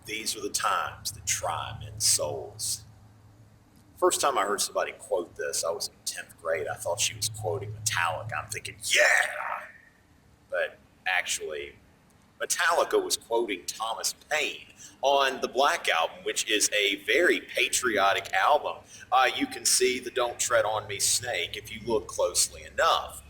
These are the times that try men's souls. First time I heard somebody quote this, I was in 10th grade. I thought she was quoting Metallica. I'm thinking, yeah! But actually, Metallica was quoting Thomas Paine on the Black Album, which is a very patriotic album. You can see the Don't Tread on Me snake if you look closely enough.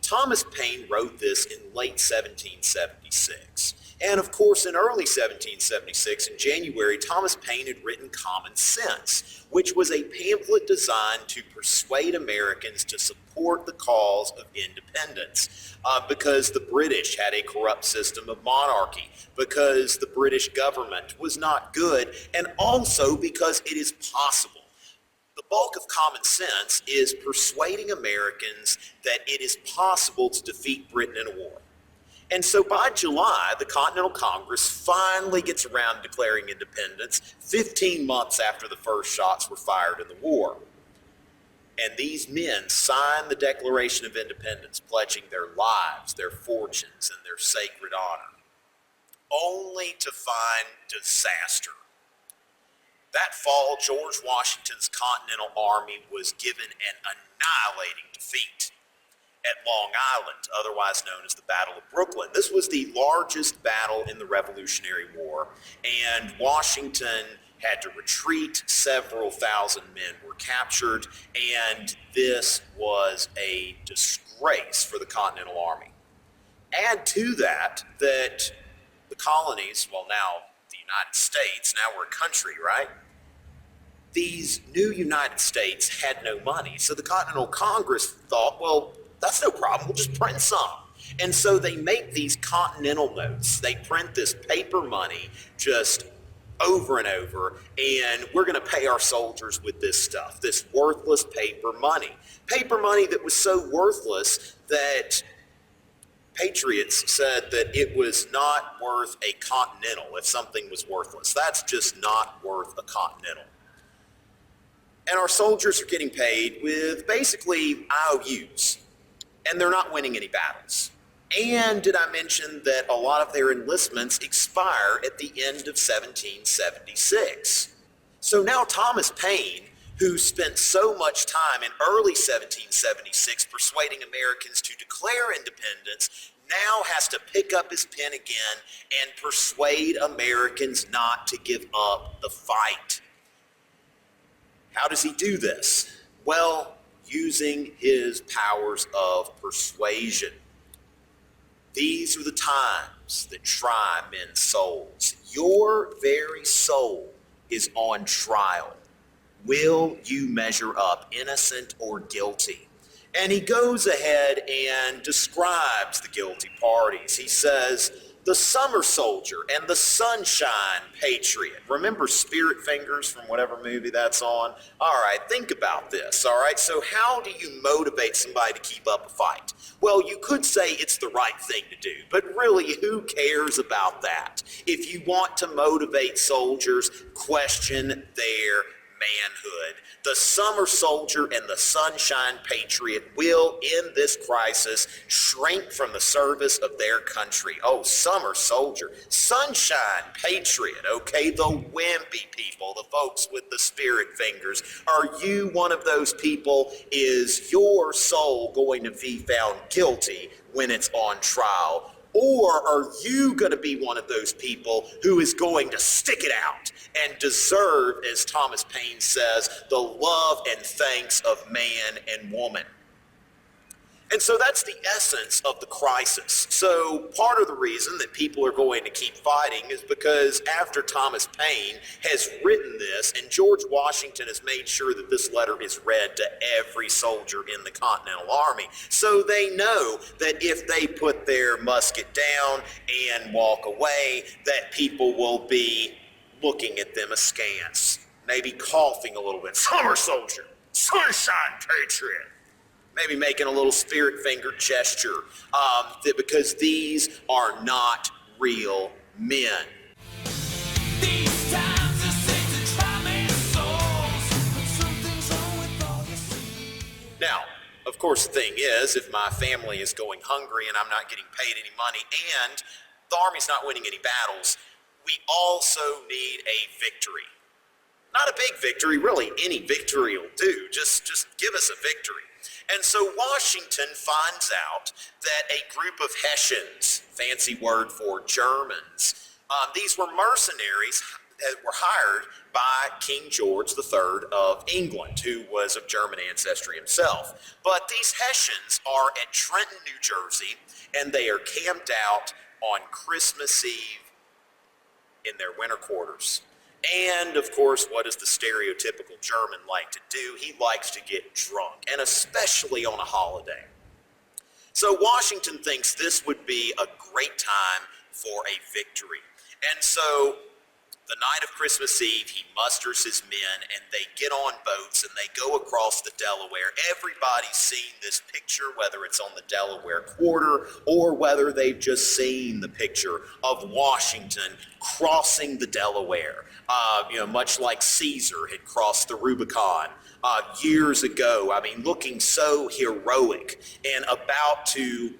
Thomas Paine wrote this in late 1776. And of course, in early 1776, in January, Thomas Paine had written Common Sense, which was a pamphlet designed to persuade Americans to support the cause of independence, because the British had a corrupt system of monarchy, because the British government was not good, and also because it is possible. The bulk of Common Sense is persuading Americans that it is possible to defeat Britain in a war. And so by July, the Continental Congress finally gets around to declaring independence 15 months after the first shots were fired in the war. And these men sign the Declaration of Independence, pledging their lives, their fortunes, and their sacred honor, only to find disaster. That fall, George Washington's Continental Army was given an annihilating defeat at Long Island, otherwise known as the Battle of Brooklyn. This was the largest battle in the Revolutionary War, and Washington had to retreat. Several thousand men were captured, and this was a disgrace for the Continental Army. Add to that the colonies, well, now the United States, now we're a country, right? These new United States had no money, so the Continental Congress thought, well, that's no problem, we'll just print some. And so they make these continental notes. They print this paper money just over and over, and we're going to pay our soldiers with this stuff, this worthless paper money. Paper money that was so worthless that patriots said that it was not worth a continental if something was worthless. That's just not worth a continental. And our soldiers are getting paid with basically IOUs. And they're not winning any battles. And did I mention that a lot of their enlistments expire at the end of 1776? So now Thomas Paine, who spent so much time in early 1776 persuading Americans to declare independence, now has to pick up his pen again and persuade Americans not to give up the fight. How does he do this? Well, using his powers of persuasion. These are the times that try men's souls. Your very soul is on trial. Will you measure up, innocent or guilty? And he goes ahead and describes the guilty parties. He says, the summer soldier and the sunshine patriot. Remember Spirit Fingers from whatever movie that's on? All right, think about this, all right? So how do you motivate somebody to keep up a fight? Well, you could say it's the right thing to do, but really, who cares about that? If you want to motivate soldiers, question their manhood. The summer soldier and the sunshine patriot will, in this crisis, shrink from the service of their country. Oh, summer soldier, sunshine patriot, okay, the wimpy people, the folks with the spirit fingers. Are you one of those people? Is your soul going to be found guilty when it's on trial? Or are you going to be one of those people who is going to stick it out and deserve, as Thomas Paine says, the love and thanks of man and woman? And so that's the essence of the crisis. So part of the reason that people are going to keep fighting is because after Thomas Paine has written this, and George Washington has made sure that this letter is read to every soldier in the Continental Army, so they know that if they put their musket down and walk away, that people will be looking at them askance, maybe coughing a little bit. Summer soldier, sunshine patriot. Maybe making a little spirit finger gesture, because these are not real men. These times are safe to try men's souls, but something's wrong with all you see. Now, of course, the thing is, if my family is going hungry and I'm not getting paid any money and the Army's not winning any battles, we also need a victory. Not a big victory, really, any victory will do. Just give us a victory. And so Washington finds out that a group of Hessians, fancy word for Germans, these were mercenaries that were hired by King George III of England, who was of German ancestry himself. But these Hessians are at Trenton, New Jersey, and they are camped out on Christmas Eve in their winter quarters. And, of course, what does the stereotypical German like to do? He likes to get drunk, and especially on a holiday. So Washington thinks this would be a great time for a victory. And so the night of Christmas Eve, he musters his men, and they get on boats, and they go across the Delaware. Everybody's seen this picture, whether it's on the Delaware Quarter or whether they've just seen the picture of Washington crossing the Delaware. Much like Caesar had crossed the Rubicon years ago. I mean, looking so heroic and about to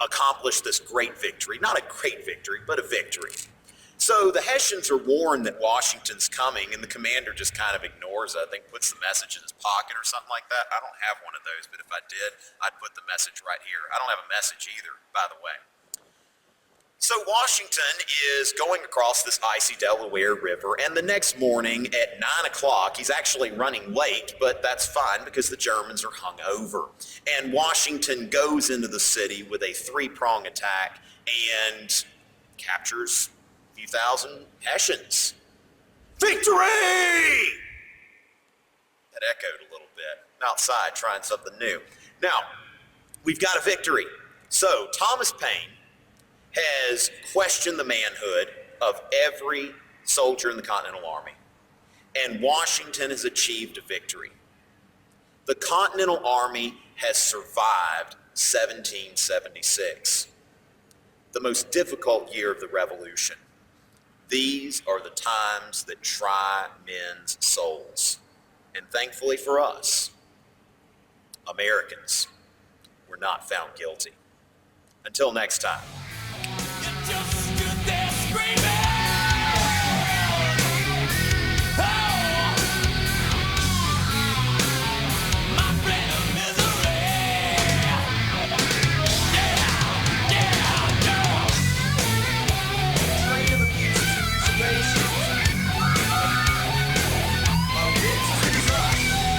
accomplish this great victory. Not a great victory, but a victory. So the Hessians are warned that Washington's coming, and the commander just kind of ignores it. I think puts the message in his pocket or something like that. I don't have one of those, but if I did, I'd put the message right here. I don't have a message either, by the way. So Washington is going across this icy Delaware River, and the next morning at 9 o'clock, he's actually running late, but that's fine because the Germans are hungover. And Washington goes into the city with a three-prong attack and captures a few thousand Hessians. Victory! That echoed a little bit. I'm outside trying something new. Now, we've got a victory. So Thomas Paine has questioned the manhood of every soldier in the Continental Army, and Washington has achieved a victory. The Continental Army has survived 1776, the most difficult year of the Revolution. These are the times that try men's souls, and thankfully for us, Americans were not found guilty. Until next time. Just stood there screaming. Oh, my friend of misery. Yeah, yeah. Train of abuses and usurpations, abuses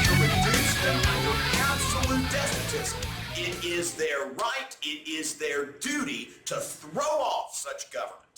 to reduce them under absolute despotism. It is their right, it is their duty to throw off such government.